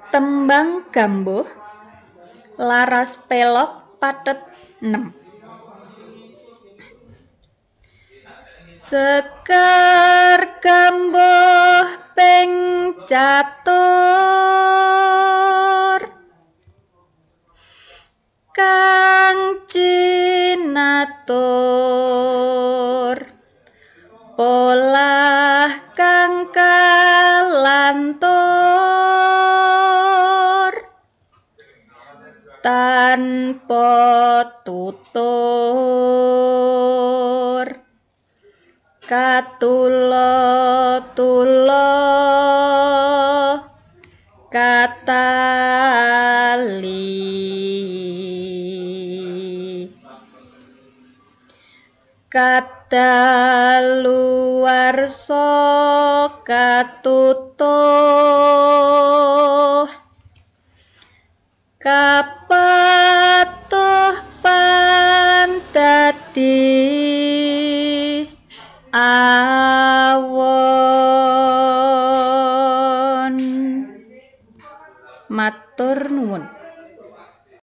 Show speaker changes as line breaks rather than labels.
Tembang gambuh laras pelok pathet 6. Sekar gambuh ping catur kang cinatur polah kang kalantur tanpa tutur katula-tula katali kadaluwarsa katutuh kapatuh pandadi awon. Matur nuwun.